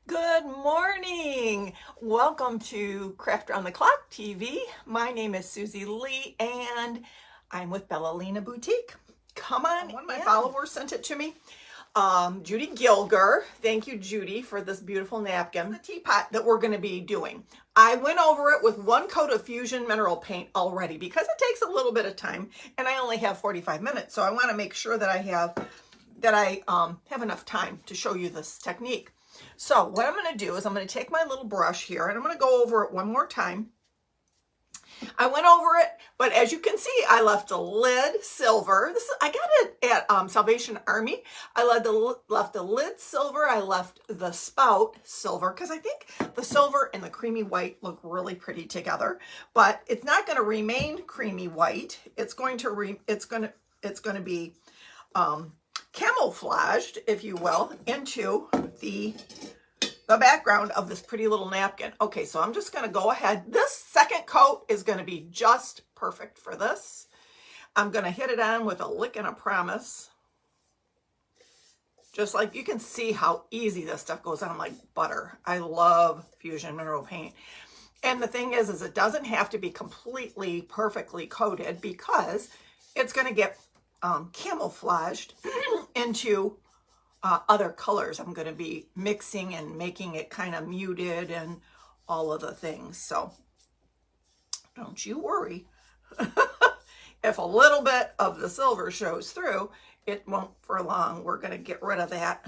Good morning. Welcome to Craft Around the Clock TV. My name is Susie Lee and I'm with Bellalina Boutique. Come on, one of my followers sent it to me. Judy Gilger. Thank you, Judy, for this beautiful napkin. The teapot that we're going to be doing. I went over it with one coat of Fusion Mineral Paint already because it takes a little bit of time and I only have 45 minutes. So I want to make sure that I have enough time to show you this technique. So what I'm going to do is I'm going to take my little brush here and I'm going to go over it one more time. I went over it, but as you can see, I left the lid silver. I got it at Salvation Army. I left the lid silver. I left the spout silver because I think the silver and the creamy white look really pretty together. But it's not going to remain creamy white. It's going to be camouflaged, if you will, into the background of this pretty little napkin. Okay, so I'm just going to go ahead. This second coat is going to be just perfect for this. I'm going to hit it on with a lick and a promise. Just like you can see how easy this stuff goes on like butter. I love Fusion Mineral Paint. And the thing is it doesn't have to be completely perfectly coated because it's going to get camouflaged into other colors. I'm going to be mixing and making it kind of muted and all of the things. So don't you worry. If a little bit of the silver shows through, it won't for long. We're going to get rid of that.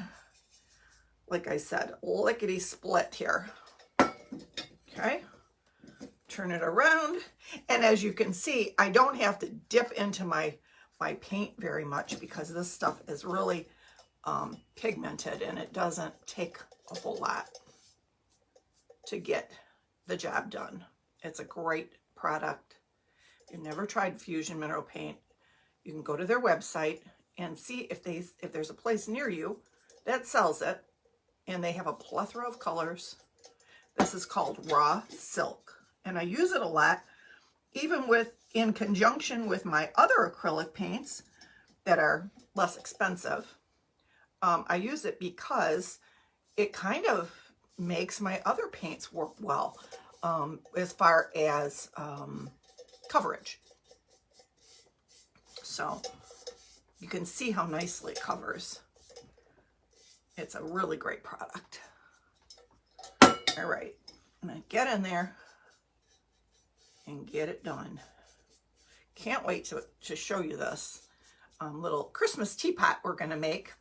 Like I said, lickety split here. Okay. Turn it around. And as you can see, I don't have to dip into my paint very much because this stuff is really pigmented and it doesn't take a whole lot to get the job done. It's a great product. If you've never tried Fusion Mineral Paint, you can go to their website and see if there's a place near you that sells it, and they have a plethora of colors. This is called Raw Silk, and I use it a lot, even in conjunction with my other acrylic paints that are less expensive. I use it because it kind of makes my other paints work well as far as coverage. So you can see how nicely it covers. It's a really great product. All right, I'm gonna get in there and get it done. Can't wait to show you this little Christmas teapot we're gonna make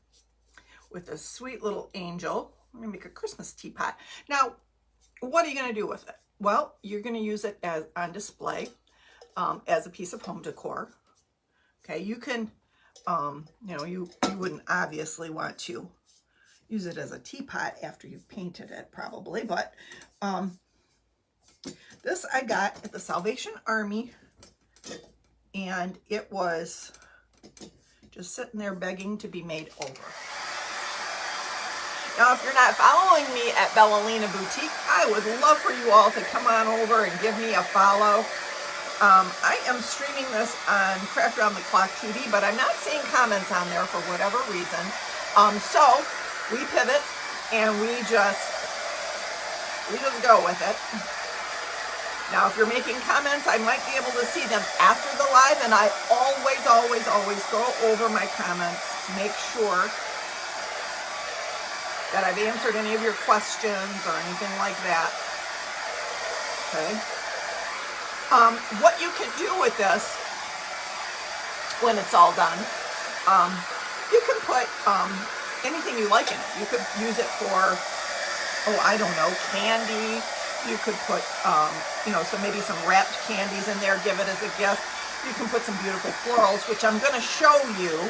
with a sweet little angel. We're gonna make a Christmas teapot. Now, what are you gonna do with it? Well, you're gonna use it on display as a piece of home decor. Okay, you can, you wouldn't obviously want to use it as a teapot after you've painted it probably, but this I got at the Salvation Army, and it was just sitting there begging to be made over. Now, if you're not following me at Bellalina Boutique, I would love for you all to come on over and give me a follow. I am streaming this on Craft Around the Clock TV, but I'm not seeing comments on there for whatever reason. So we pivot and we just go with it. Now, if you're making comments, I might be able to see them after the live, and I always go over my comments to make sure that I've answered any of your questions or anything like that. Okay. What you can do with this when it's all done, you can put anything you like in it. You could use it for, oh, I don't know, candy. You could put, so maybe some wrapped candies in there, give it as a gift. You can put some beautiful florals, which I'm going to show you.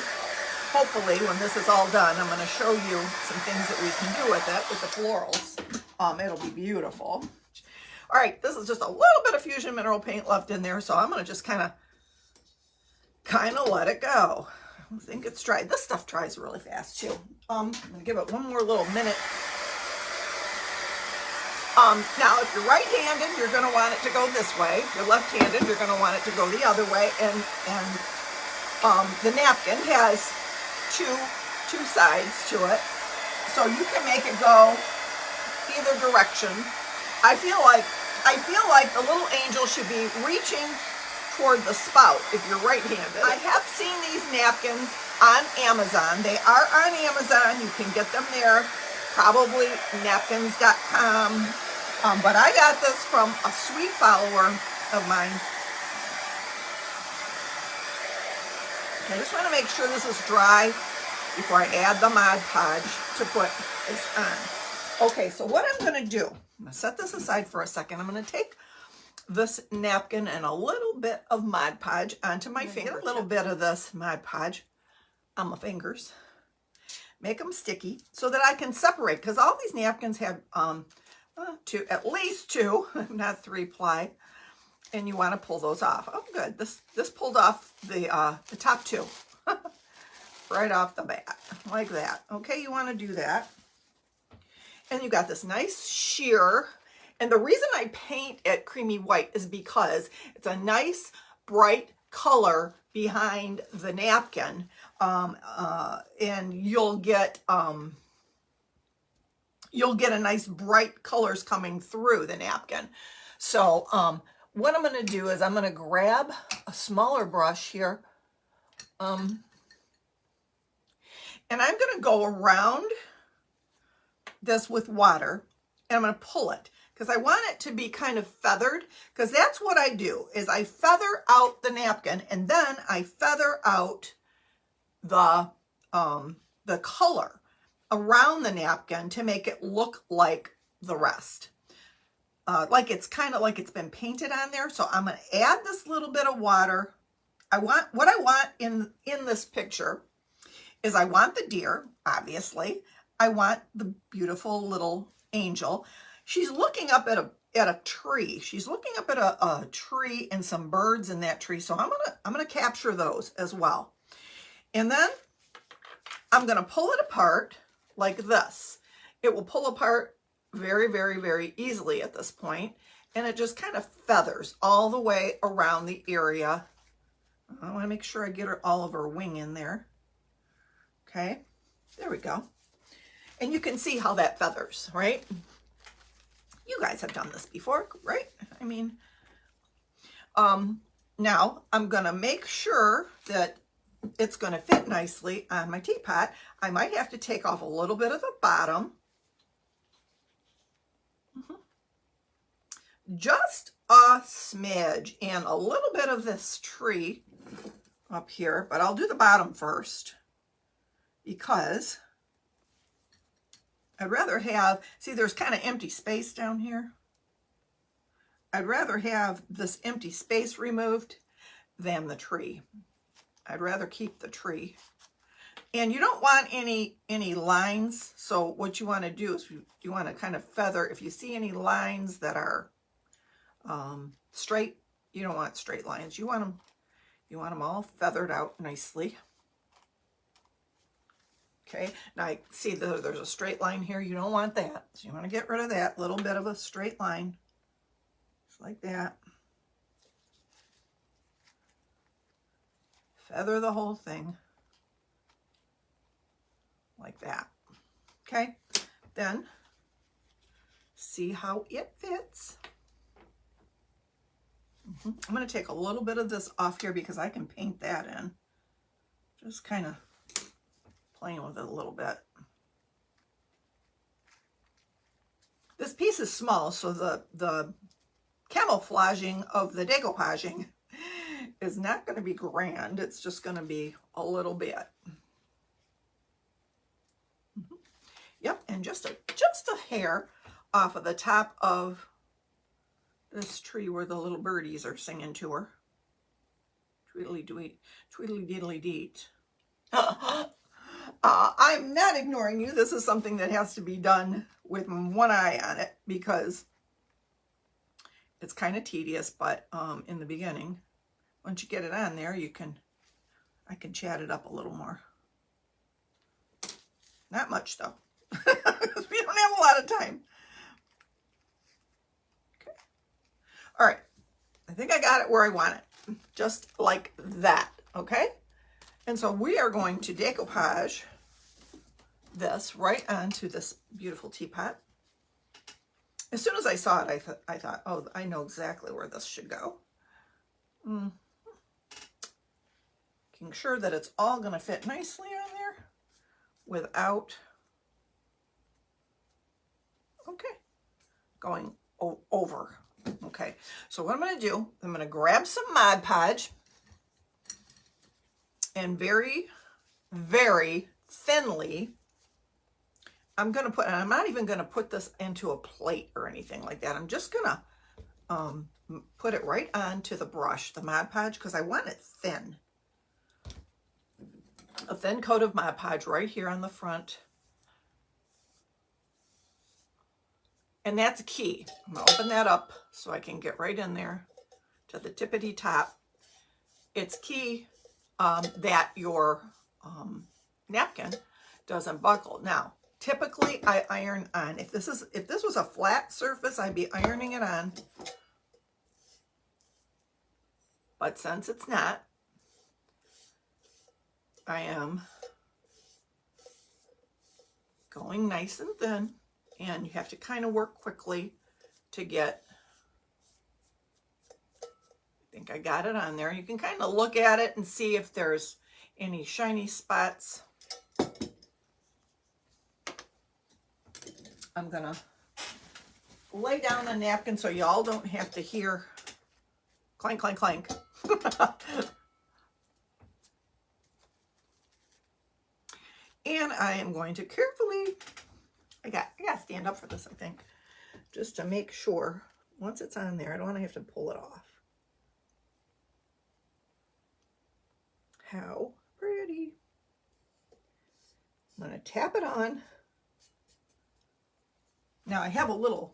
Hopefully, when this is all done, I'm going to show you some things that we can do with it, with the florals. It'll be beautiful. All right, this is just a little bit of Fusion Mineral Paint left in there, so I'm going to just kind of let it go. I think it's dry. This stuff dries really fast, too. I'm going to give it one more little minute. Now, if you're right-handed, you're going to want it to go this way. If you're left-handed, you're going to want it to go the other way. And the napkin has two sides to it. So you can make it go either direction. I feel like the little angel should be reaching toward the spout if you're right-handed. I have seen these napkins on Amazon. They are on Amazon. You can get them there, probably napkins.com. But I got this from a sweet follower of mine. I just want to make sure this is dry before I add the Mod Podge to put this on. Okay, so what I'm going to do, I'm going to set this aside for a second. I'm going to take this napkin and a little bit of Mod Podge onto my finger. A little bit of this Mod Podge on my fingers. Make them sticky so that I can separate, because all these napkins have at least 2, not 3 ply, and you want to pull those off. Oh, good. This pulled off the top 2 right off the bat, like that. Okay, you want to do that. And you got this nice sheer. And the reason I paint it creamy white is because it's a nice bright color behind the napkin, and you'll get a nice bright colors coming through the napkin. So what I'm going to do is I'm going to grab a smaller brush here, and I'm going to go around this with water, and I'm going to pull it because I want it to be kind of feathered, because that's what I do, is I feather out the napkin and then I feather out the color around the napkin to make it look like the rest. Like it's kind of like it's been painted on there. So I'm going to add this little bit of water. What I want in this picture is I want the deer, obviously. I want the beautiful little angel. She's looking up at a tree. She's looking up at a tree and some birds in that tree. So I'm gonna capture those as well. And then I'm gonna pull it apart like this. It will pull apart very, very, very easily at this point, and it just kind of feathers all the way around the area. I want to make sure I get all of her wing in there. Okay, there we go. And you can see how that feathers, right? You guys have done this before, right? I mean, now I'm going to make sure that it's going to fit nicely on my teapot. I might have to take off a little bit of the bottom. Just a smidge, and a little bit of this tree up here, but I'll do the bottom first because I'd rather have, see there's kind of empty space down here. I'd rather have this empty space removed than the tree. I'd rather keep the tree. And you don't want any lines, so what you want to do is you want to kind of feather. If you see any lines that are straight, you don't want straight lines. You want them all feathered out nicely. Okay, now I see there's a straight line here. You don't want that, so you want to get rid of that little bit of a straight line, just like that. Feather the whole thing like that. Okay, then see how it fits. I'm going to take a little bit of this off here because I can paint that in. Just kind of playing with it a little bit. This piece is small, so the camouflaging of the decoupaging is not going to be grand. It's just going to be a little bit. Yep, and just a hair off of the top of this tree where the little birdies are singing to her. Tweedly diddly deet. I'm not ignoring you. This is something that has to be done with one eye on it because it's kind of tedious, but in the beginning, once you get it on there, I can chat it up a little more. Not much though, because we don't have a lot of time. Okay. All right. I think I got it where I want it, just like that. Okay. And so we are going to decoupage this right onto this beautiful teapot. As soon as I saw it, I thought, oh, I know exactly where this should go. Making sure that it's all going to fit nicely on there without, okay, going over. Okay, so what I'm going to do, I'm going to grab some Mod Podge and very, very thinly, I'm going to put, and I'm not even going to put this into a plate or anything like that. I'm just going to put it right onto the brush, the Mod Podge, because I want it thin. A thin coat of Mod Podge right here on the front. And that's key. I'm going to open that up so I can get right in there to the tippity top. It's key that your napkin doesn't buckle. Now, typically I iron on. If this was a flat surface, I'd be ironing it on. But since it's not, I am going nice and thin, and you have to kind of work quickly to get, I think I got it on there. You can kind of look at it and see if there's any shiny spots. I'm gonna lay down a napkin so y'all don't have to hear clank, clank, clank. And I am going to carefully, I got to stand up for this, I think, just to make sure once it's on there, I don't want to have to pull it off. How pretty. I'm going to tap it on. Now I have a little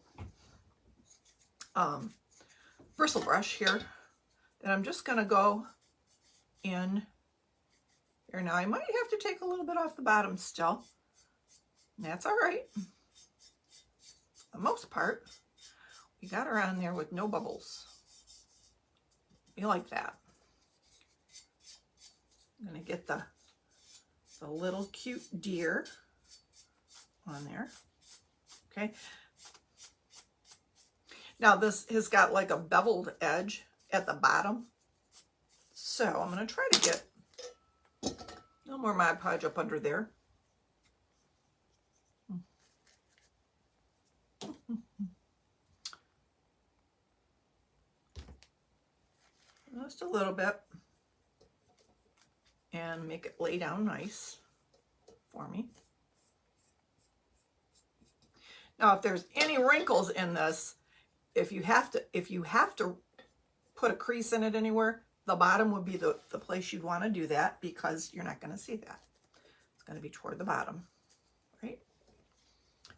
bristle brush here that I'm just going to go in here. Now I might have to take a little bit off the bottom still. That's all right. For the most part, we got her on there with no bubbles. We like that. I'm going to get the little cute deer on there. Okay. Now this has got like a beveled edge at the bottom. So I'm going to try to get a little more Mod Podge up under there. Just a little bit. And make it lay down nice for me. Now, if there's any wrinkles in this, if you have to put a crease in it anywhere, the bottom would be the place you'd want to do that, because you're not going to see that. It's going to be toward the bottom, right?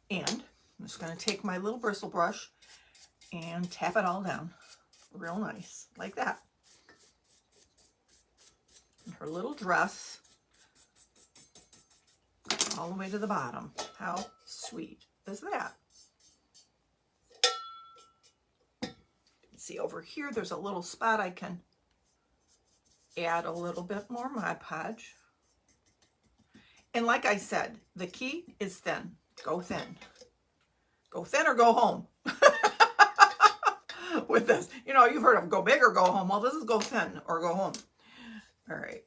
And I'm just going to take my little bristle brush and tap it all down real nice, like that. And her little dress all the way to the bottom. How sweet is that? See over here, there's a little spot I can add a little bit more Mod Podge. And like I said, the key is thin. Go thin. Go thin or go home. With this, you know, you've heard of go big or go home. Well, this is go thin or go home. All right.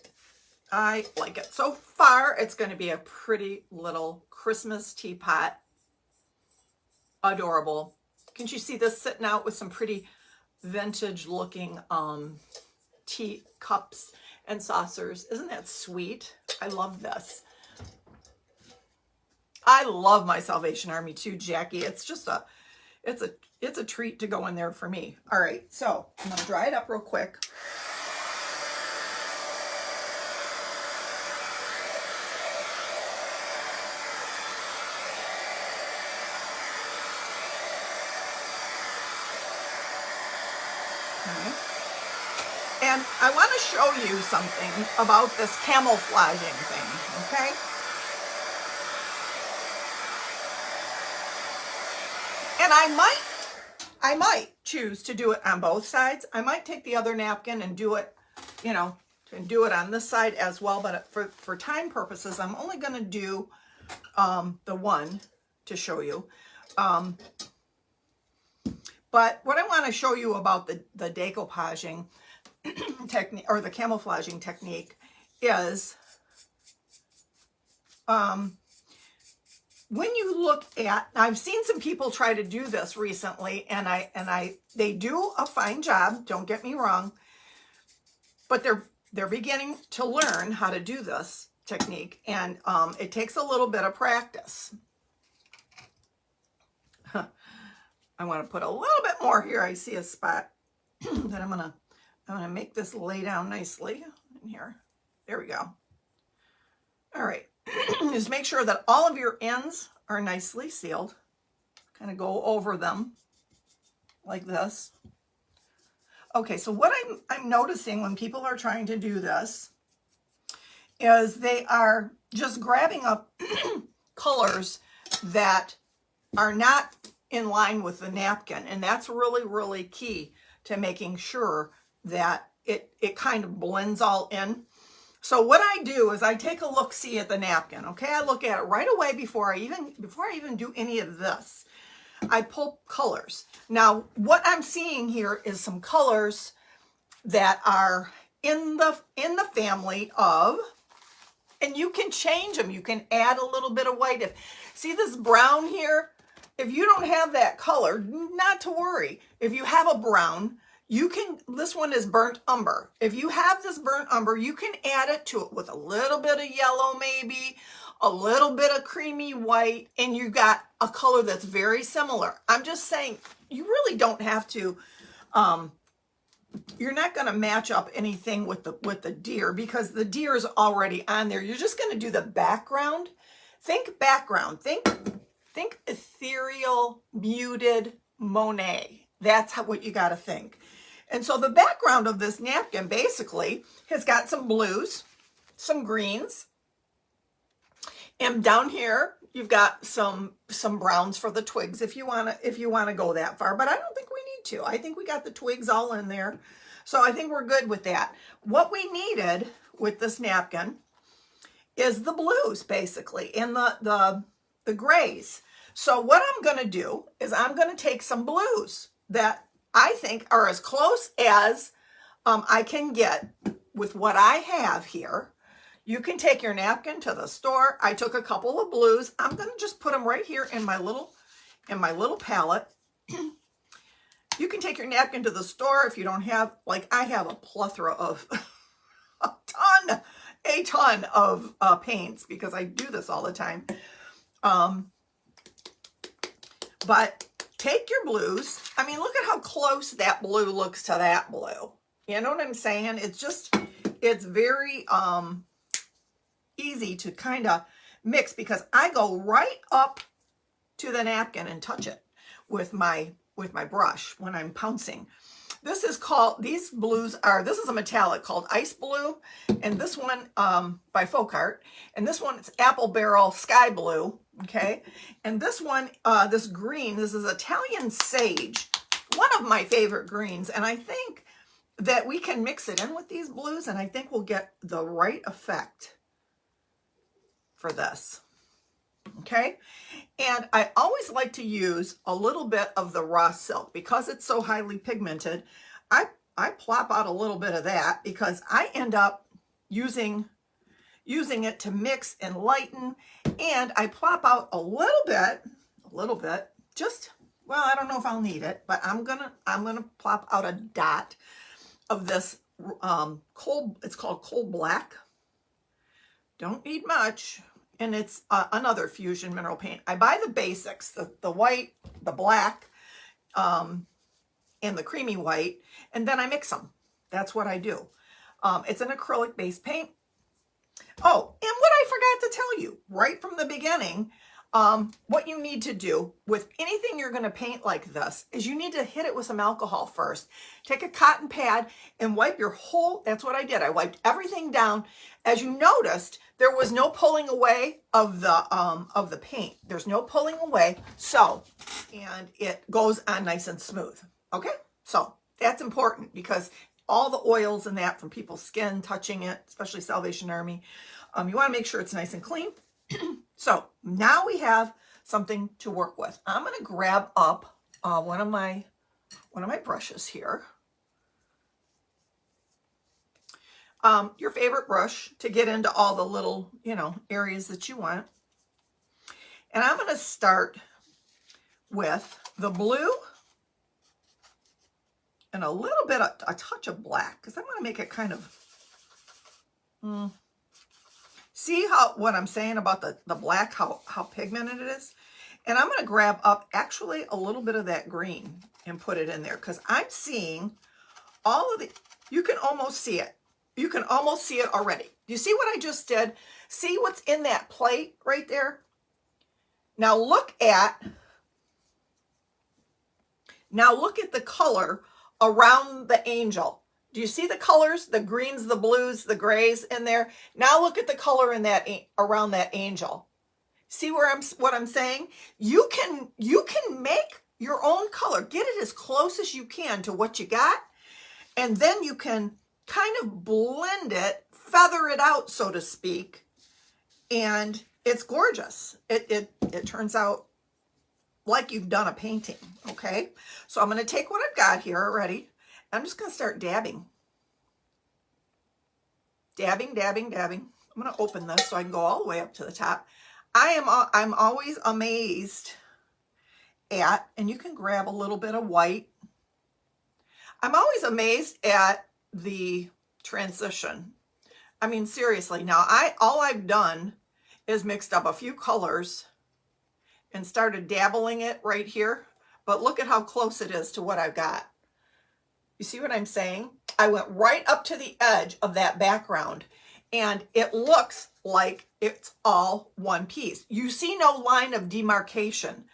I like it. So far, it's going to be a pretty little Christmas teapot. Adorable. Can't you see this sitting out with some pretty vintage looking tea cups and saucers? Isn't that sweet? I love this. I love my Salvation Army too, Jackie. It's just it's a treat to go in there for me. All right, so I'm going to dry it up real quick. And I want to show you something about this camouflaging thing, okay? And I might choose to do it on both sides. I might take the other napkin and do it, you know, and do it on this side as well. But for time purposes, I'm only going to do the one to show you. But what I want to show you about the decoupaging technique, or the camouflaging technique, is when you look at, I've seen some people try to do this recently, and they do a fine job, don't get me wrong, but they're beginning to learn how to do this technique, and it takes a little bit of practice. I want to put a little bit more here. I see a spot that I'm gonna make this lay down nicely in here. There we go. All right. Just make sure that all of your ends are nicely sealed. Kind of go over them like this. Okay, so what I'm noticing when people are trying to do this is they are just grabbing up colors that are not in line with the napkin, and that's really, really key to making sure that it kind of blends all in. So what I do is I take a look-see at the napkin, okay? I look at it right away before I even do any of this. I pull colors. Now, what I'm seeing here is some colors that are in the family of, and you can change them. You can add a little bit of white. See this brown here? If you don't have that color, not to worry. If you have a brown, you can, this one is burnt umber. If you have this burnt umber, you can add it to it with a little bit of yellow, maybe a little bit of creamy white, and you got a color that's very similar. I'm just saying, you really don't have to, you're not going to match up anything with the deer, because the deer is already on there. You're just going to do the background. Think background. Think ethereal, muted Monet. That's what you got to think. And so the background of this napkin basically has got some blues, some greens, and down here you've got some browns for the twigs if you want to go that far. But I don't think we need to. I think we got the twigs all in there, so I think we're good with that. What we needed with this napkin is the blues basically, and the grays. So what I'm going to do is I'm going to take some blues that I think are as close as I can get with what I have here. You can take your napkin to the store. I took a couple of blues. I'm going to just put them right here in my little palette. You can take your napkin to the store if you don't have, like I have a plethora of, a ton of paints, because I do this all the time. But take your blues. I mean, look at how close that blue looks to that blue. You know what I'm saying? It's very easy to kind of mix, because I go right up to the napkin and touch it with my brush when I'm pouncing. This is called, these blues are, this is a metallic called Ice Blue, and this one by Folk Art, and this one is Apple Barrel Sky Blue, okay? And this one, this green, this is Italian Sage, one of my favorite greens, and I think that we can mix it in with these blues, and I think we'll get the right effect for this, okay? And I always like to use a little bit of the raw silk, because it's so highly pigmented. I plop out a little bit of that, because I end up using it to mix and lighten, and I plop out a little bit, just, well, I don't know if I'll need it, but I'm gonna plop out a dot of this it's called Coal Black. Don't need much. And it's another fusion mineral paint. I buy the basics, the white, the black, and the creamy white, and then I mix them. That's what I do. It's an acrylic-based paint. Oh, and what I forgot to tell you right from the beginning, what you need to do with anything you're going to paint like this is you need to hit it with some alcohol first. Take a cotton pad and wipe your whole, that's what I did. I wiped everything down. As you noticed, there was no pulling away of the paint. There's no pulling away. So, and it goes on nice and smooth. Okay. So that's important, because all the oils and that from people's skin touching it, especially Salvation Army, you want to make sure it's nice and clean. So now we have something to work with. I'm going to grab up one of my one of my brushes here. Your favorite brush to get into all the little, areas that you want. And I'm going to start with the blue and a little bit, a touch of black, because I'm going to make it kind of, see what I'm saying about the black, how pigmented it is? And I'm going to grab up actually a little bit of that green and put it in there, because I'm seeing all of the, you can almost see it. You can almost see it already. You see what I just did? See what's in that plate right there? Now look at the color around the angel. Do you see the colors? The greens, the blues, the grays in there. Now look at the color in that around that angel. See what I'm saying? You can make your own color. Get it as close as you can to what you got, and then you can kind of blend it, feather it out, so to speak, and it's gorgeous. It turns out like you've done a painting, okay? So I'm going to take what I've got here already. I'm just going to start dabbing. Dabbing, dabbing, dabbing. I'm going to open this so I can go all the way up to the top. I'm always amazed at, and you can grab a little bit of white. I'm always amazed at the transition. I mean, seriously, now all I've done is mixed up a few colors and started dabbling it right here, but look at how close it is to what I've got. You see what I'm saying? I went right up to the edge of that background, and it looks like it's all one piece. You see no line of demarcation.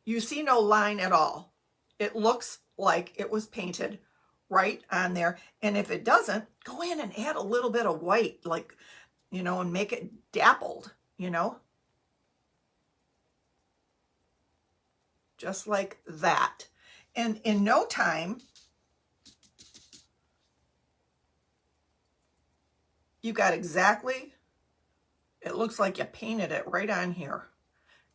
You see no line at all. It looks like it was painted right on there. And if it doesn't, go in and add a little bit of white, like, and make it dappled, just like that. And in no time, you got exactly, it looks like you painted it right on here.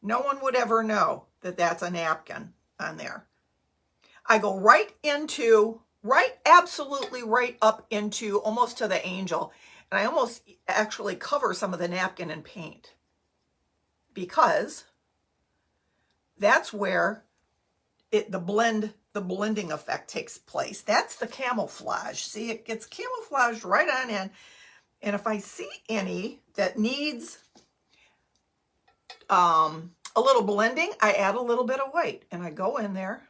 No one would ever know that that's a napkin on there. I go absolutely right up into almost to the angel. And I almost actually cover some of the napkin in paint, because that's where the blending effect takes place. That's the camouflage. See, it gets camouflaged right on in. And if I see any that needs a little blending, I add a little bit of white, and I go in there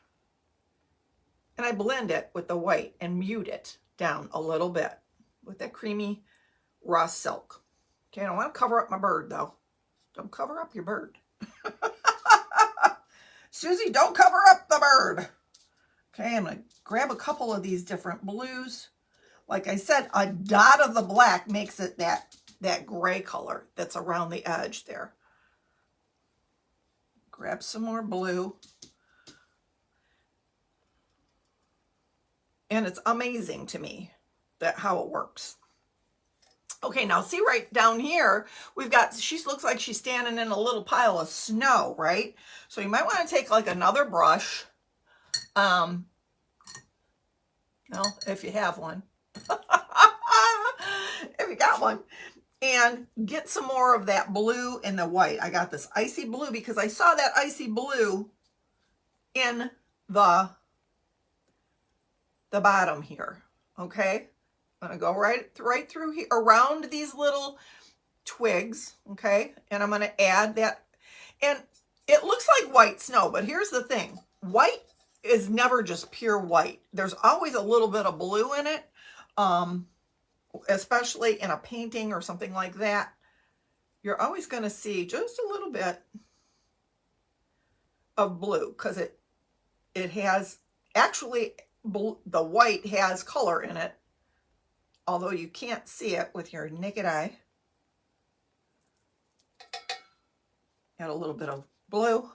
and I blend it with the white and mute it down a little bit with that creamy raw silk. Okay, I don't want to cover up my bird though. Don't cover up your bird. Susie, don't cover up the bird. Okay, I'm going to grab a couple of these different blues. Like I said, a dot of the black makes it that gray color that's around the edge there. Grab some more blue. And it's amazing to me how it works. Okay, now see right down here, we've got, she looks like she's standing in a little pile of snow, right? So you might want to take like another brush. No, if you have one. If you got one. And get some more of that blue and the white. I got this icy blue because I saw that icy blue in the bottom here. Okay, I'm gonna go right through here around these little twigs. Okay, and I'm gonna add that, and it looks like white snow, but here's the thing: white is never just pure white. There's always a little bit of blue in it, especially in a painting or something like that. You're always going to see just a little bit of blue, because it has actually the white has color in it, although you can't see it with your naked eye. Add a little bit of blue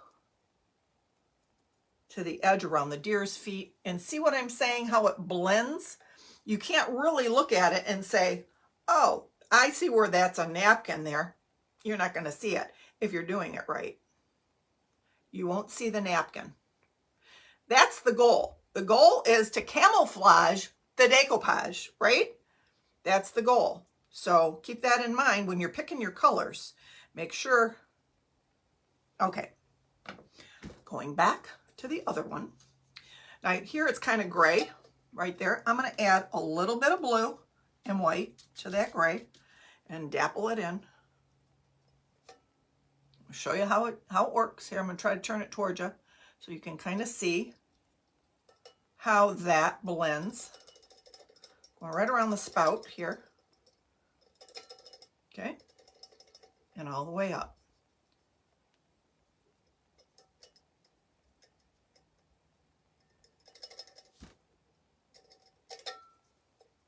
to the edge around the deer's feet, and see what I'm saying, how it blends. You can't really look at it and say, oh, I see where that's a napkin there. You're not going to see it if you're doing it right. You won't see the napkin. That's the goal. The goal is to camouflage the decoupage, right? That's the goal. So keep that in mind when you're picking your colors. Make sure. Okay. Going back to the other one. Now here it's kind of gray right there. I'm going to add a little bit of blue and white to that gray and dapple it in. I'll show you how it works here. I'm going to try to turn it towards you so you can kind of see how that blends. Going right around the spout here. Okay. And all the way up.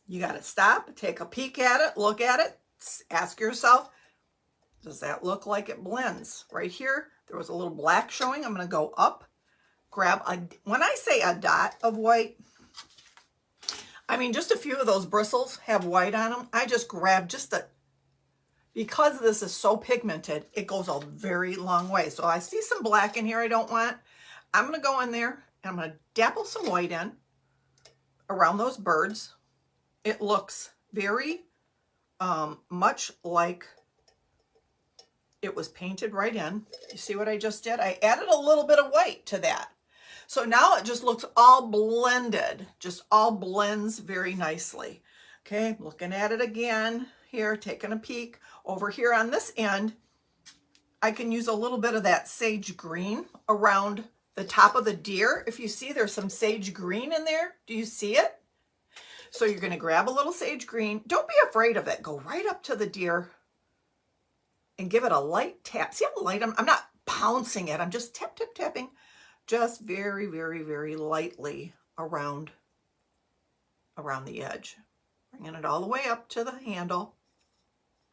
You got to stop, take a peek at it, look at it, ask yourself, does that look like it blends? Right here, there was a little black showing. I'm going to go up, grab when I say a dot of white, I mean just a few of those bristles have white on them. I just grab because this is so pigmented, it goes a very long way. So I see some black in here I don't want. I'm going to go in there and I'm going to dapple some white in around those birds. It looks very much like it was painted right in. You see what I just did? I added a little bit of white to that. So now it just looks all blended, just all blends very nicely. Okay, looking at it again here, taking a peek. Over here on this end, I can use a little bit of that sage green around the top of the deer. If you see, there's some sage green in there. Do you see it? So you're going to grab a little sage green. Don't be afraid of it. Go right up to the deer and give it a light tap. See how light I'm not pouncing it. I'm just tapping. Just very, very, very lightly around the edge. Bringing it all the way up to the handle.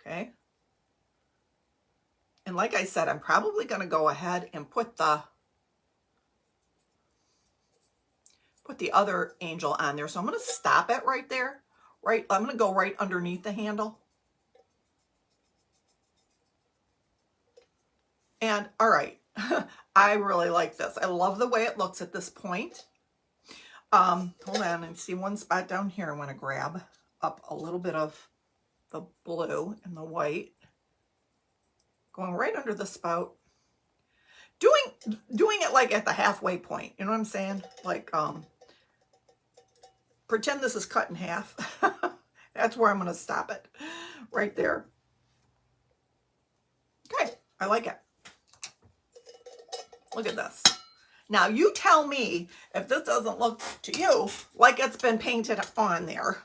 Okay. And like I said, I'm probably going to go ahead and put the other angel on there. So I'm going to stop it right there. Right, I'm going to go right underneath the handle. And all right, I really like this. I love the way it looks at this point. Hold on, and see one spot down here. I want to grab up a little bit of the blue and the white. Going right under the spout. Doing it like at the halfway point. You know what I'm saying? Like, pretend this is cut in half. That's where I'm going to stop it. Right there. Okay, I like it. Look at this. Now you tell me if this doesn't look to you like it's been painted on there.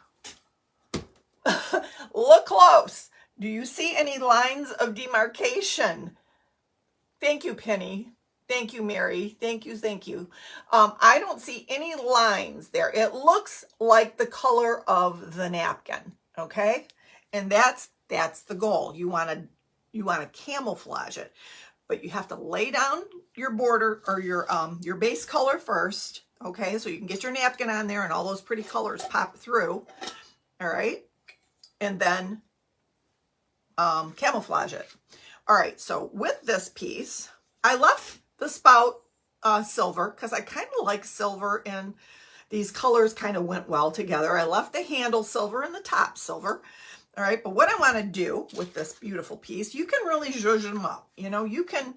Look close. Do you see any lines of demarcation? Thank you, Penny. Thank you, Mary. Thank you, thank you. I don't see any lines there. It looks like the color of the napkin, okay? And that's the goal. You want to camouflage it, but you have to lay down your border or your base color first, okay? So you can get your napkin on there and all those pretty colors pop through, all right? And then camouflage it. All right, so with this piece, I left the spout silver because I kind of like silver and these colors kind of went well together. I left the handle silver and the top silver. All right, but what I want to do with this beautiful piece, you can really zhuzh them up. You know, you can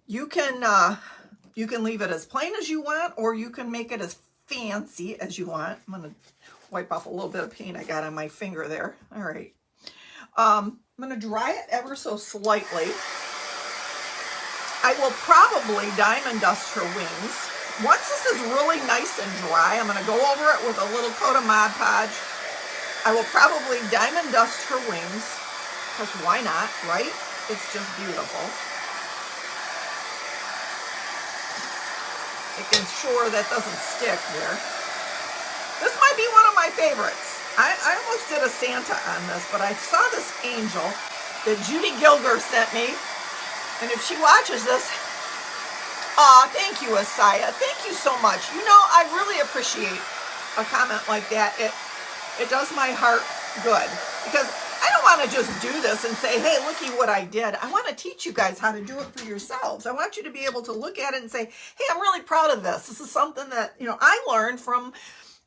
leave it as plain as you want, or you can make it as fancy as you want. I'm going to wipe off a little bit of paint I got on my finger there. All right. I'm going to dry it ever so slightly. I will probably diamond dust her wings. Once this is really nice and dry, I'm going to go over it with a little coat of Mod Podge. I will probably diamond dust her wings, because why not, right? It's just beautiful. Making sure that doesn't stick there. This might be one of my favorites. I almost did a Santa on this, but I saw this angel that Judy Gilger sent me. And if she watches this, thank you, Asaya. Thank you so much. You know, I really appreciate a comment like that. It does my heart good, because I don't want want to just do this and say, hey, looky what I did. I want to teach you guys how to do it for yourselves. I want you to be able to look at it and say, hey, I'm really proud of this. This is something that, you know, I learned from,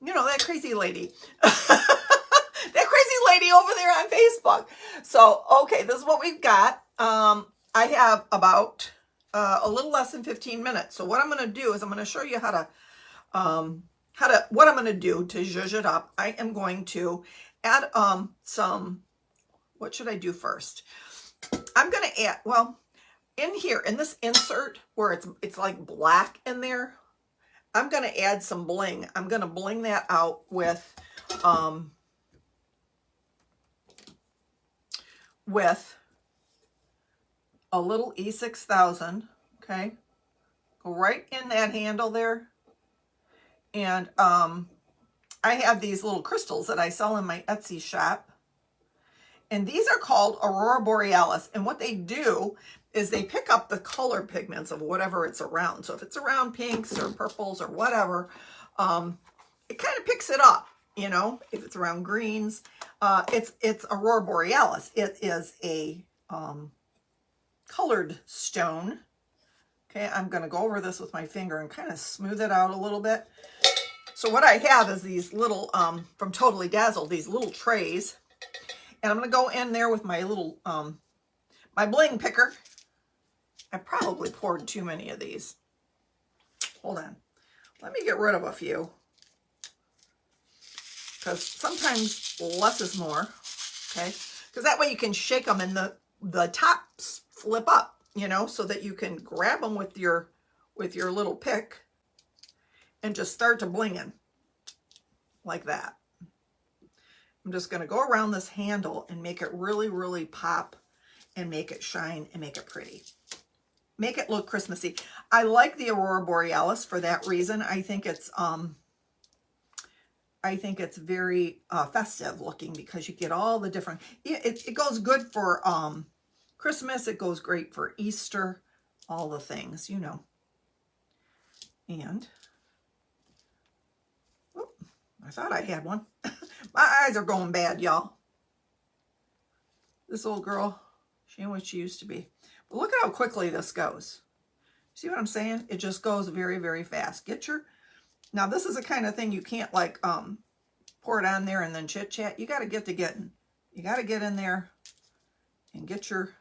you know, that crazy lady. That crazy lady over there on Facebook. So, okay, this is what we'we've got. I have about a little less than 15 minutes. So what I'm going to do is I'm going to show you what I'm going to do to zhuzh it up. I am going to add some, what should I do first? I'm going to add, well, in here, in this insert where it's like black in there, I'm going to add some bling. I'm going to bling that out with a little E6000, okay? Go right in that handle there. And I have these little crystals that I sell in my Etsy shop. And these are called Aurora Borealis. And what they do is they pick up the color pigments of whatever it's around. So if it's around pinks or purples or whatever, it kind of picks it up, you know, if it's around greens. It's Aurora Borealis. It is a colored stone. Okay, I'm going to go over this with my finger and kind of smooth it out a little bit. So what I have is these little, from Totally Dazzled, these little trays. And I'm going to go in there with my little, my bling picker. I probably poured too many of these. Hold on. Let me get rid of a few. Because sometimes less is more. Okay. Because that way you can shake them and the tops flip up, you know, so that you can grab them with your little pick and just start to bling in like that. I'm just going to go around this handle and make it really, really pop and make it shine and make it pretty. Make it look Christmassy. I like the Aurora Borealis for that reason. I think it's very festive looking because you get all the different, it goes good for Christmas. It goes great for Easter, all the things, you know. And I thought I had one. My eyes are going bad, y'all. This little girl, she ain't what she used to be. But look at how quickly this goes. See what I'm saying? It just goes very, very fast. Now this is the kind of thing you can't like pour it on there and then chit chat. You got to get to getting. You got to get in there and get your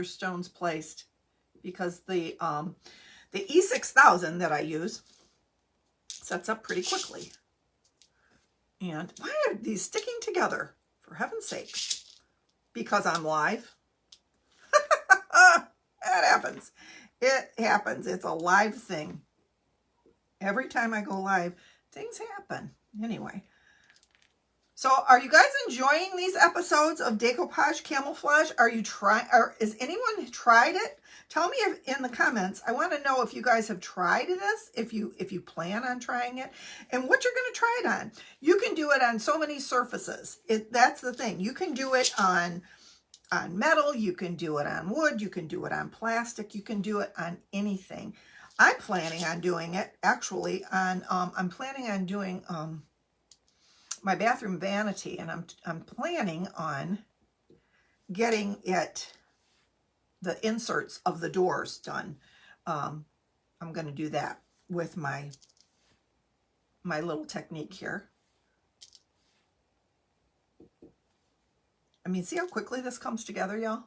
stones placed, because the E6000 that I use sets up pretty quickly. And why are these sticking together? For heaven's sake. Because I'm live. That happens. It happens. It's a live thing. Every time I go live, things happen. Anyway. So are you guys enjoying these episodes of Decoupage Camouflage? Are you trying, or is anyone tried it? Tell me in the comments. I want to know if you guys have tried this, if you plan on trying it, and what you're going to try it on. You can do it on so many surfaces. That's the thing. You can do it on metal, you can do it on wood, you can do it on plastic, you can do it on anything. I'm planning on doing it actually on I'm planning on doing my bathroom vanity, and I'm planning on getting the inserts of the doors done. I'm going to do that with my little technique here. I mean, see how quickly this comes together, y'all?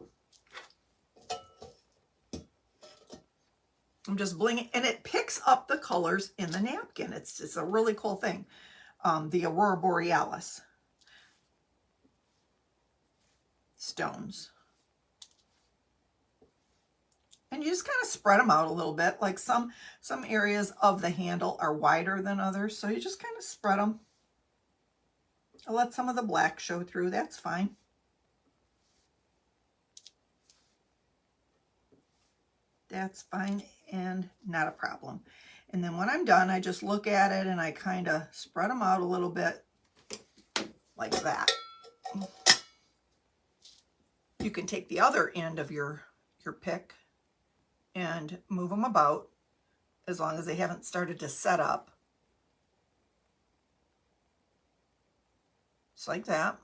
I'm just blinging, and it picks up the colors in the napkin. It's a really cool thing. The Aurora Borealis stones. And you just kind of spread them out a little bit. Like some areas of the handle are wider than others, so you just kind of spread them. I'll let some of the black show through. That's fine. That's fine and not a problem. And then when I'm done, I just look at it and I kind of spread them out a little bit like that. You can take the other end of your pick and move them about as long as they haven't started to set up. Just like that.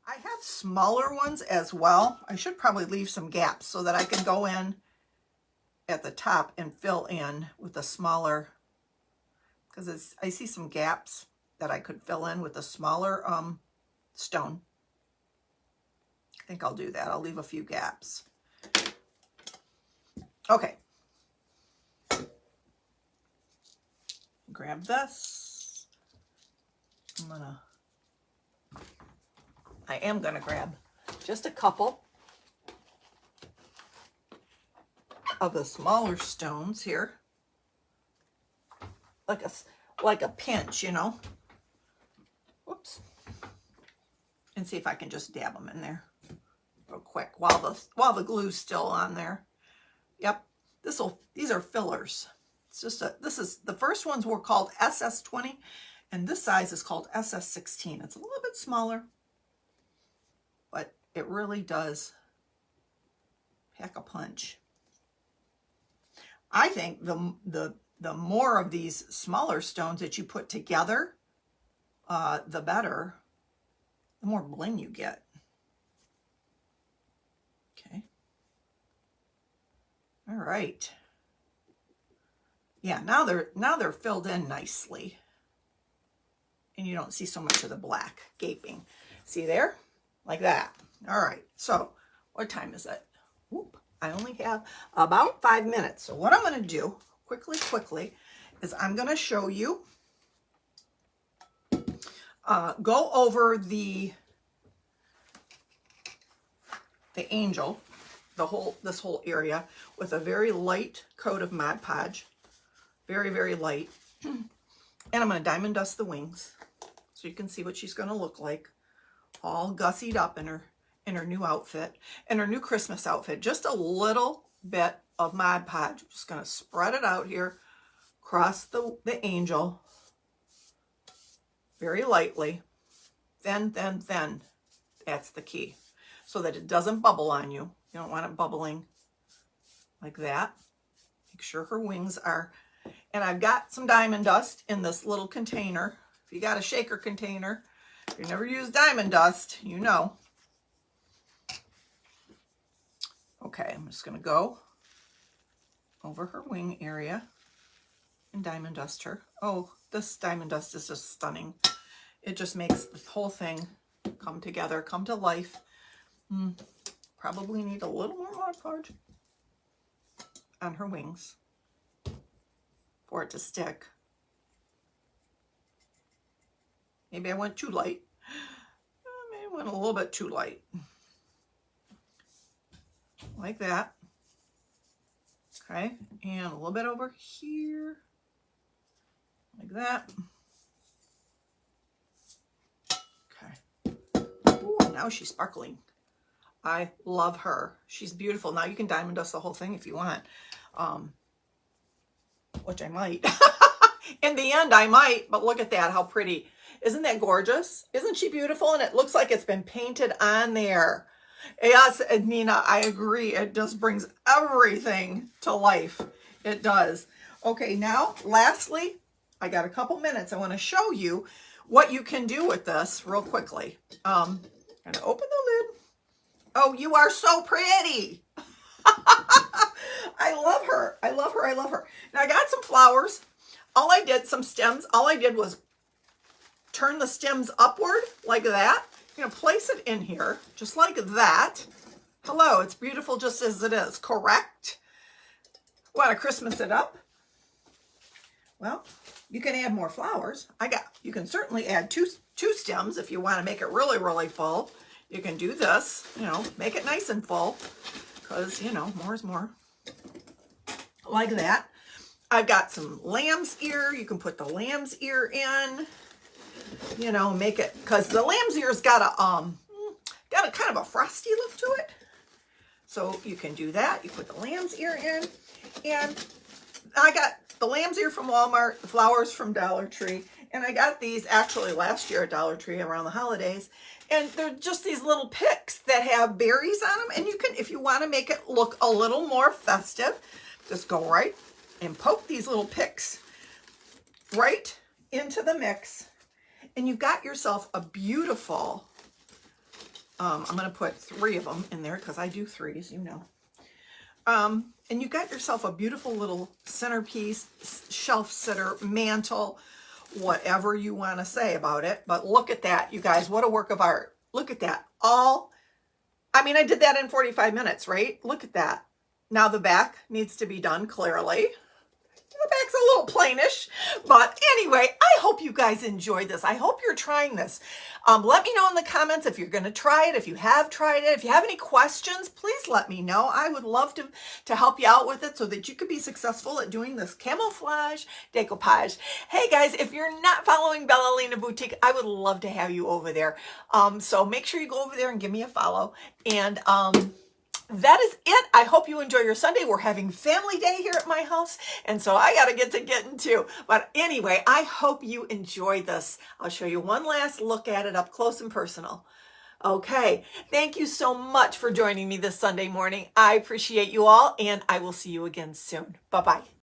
I have smaller ones as well. I should probably leave some gaps so that I can go in at the top and fill in with the smaller, because I see some gaps that I could fill in with a smaller stone. I think I'll do that. I'll leave a few gaps. Okay. Grab this. I am gonna grab just a couple of the smaller stones here, like a pinch, you know. Whoops. And see if I can just dab them in there real quick while the glue's still on there. Yep, these are fillers. It's just the first ones were called SS20, and this size is called SS16. It's a little bit smaller, but it really does pack a punch. I think the more of these smaller stones that you put together, the better, the more bling you get. Okay. All right. Yeah, now they're filled in nicely. And you don't see so much of the black gaping. See there? Like that. All right. So, what time is it? Whoop. I only have about 5 minutes. So what I'm going to do quickly is I'm going to show you, go over the angel, this whole area with a very light coat of Mod Podge, very, very light. And I'm going to diamond dust the wings so you can see what she's going to look like, all gussied up in her new outfit, and her new Christmas outfit. Just a little bit of Mod Podge. I'm just going to spread it out here across the angel very lightly. Then. That's the key. So that it doesn't bubble on you. You don't want it bubbling like that. Make sure her wings are... And I've got some diamond dust in this little container. If you got a shaker container, if you never use diamond dust, you know. Okay, I'm just going to go over her wing area and diamond dust her. Oh, this diamond dust is just stunning. It just makes this whole thing come together, come to life. Probably need a little more Mod Podge on her wings for it to stick. Maybe I went too light. Maybe I went a little bit too light. Like that. Okay, and a little bit over here. Like that. Okay. Ooh, now she's sparkling. I love her. She's beautiful. Now you can diamond dust the whole thing if you want. Which I might. In the end, I might, but look at that, how pretty. Isn't that gorgeous? Isn't she beautiful? And it looks like it's been painted on there. Yes, Nina, I agree. It just brings everything to life. It does. Okay, now, lastly, I got a couple minutes. I want to show you what you can do with this real quickly. I'm going to open the lid. Oh, you are so pretty. I love her. I love her. I love her. Now, I got some flowers. Some stems. All I did was turn the stems upward like that. I'm going to place it in here just like that. Hello, it's beautiful just as it is, correct? Want to Christmas it up? Well, you can add more flowers. You can certainly add two stems if you want to make it really, really full. You can do this, make it nice and full because, more is more. Like that. I've got some lamb's ear. You can put the lamb's ear in. Make it, because the lamb's ear's got a kind of a frosty look to it. So you can do that. You put the lamb's ear in. And I got the lamb's ear from Walmart, the flowers from Dollar Tree. And I got these actually last year at Dollar Tree around the holidays. And they're just these little picks that have berries on them. And you can, if you want to make it look a little more festive, just go right and poke these little picks right into the mix. And you've got yourself a beautiful I'm going to put 3 of them in there because I do 3s, you know. And you got yourself a beautiful little centerpiece, shelf sitter, mantle, whatever you want to say about it. But look at that, you guys. What a work of art. Look at that. I mean, I did that in 45 minutes, right? Look at that. Now the back needs to be done clearly. The back's a little plainish, but anyway, I hope you guys enjoyed this. I hope you're trying this. Let me know in the comments if you're going to try it, if you have tried it. If you have any questions, please let me know. I would love to help you out with it so that you could be successful at doing this camouflage decoupage. Hey guys, if you're not following Bellalina Boutique, I would love to have you over there. So make sure you go over there and give me a follow. And that is it. I hope you enjoy your Sunday. We're having family day here at my house, and so I got to get to getting too. But anyway, I hope you enjoy this. I'll show you one last look at it up close and personal. Okay, thank you so much for joining me this Sunday morning. I appreciate you all, and I will see you again soon. Bye-bye.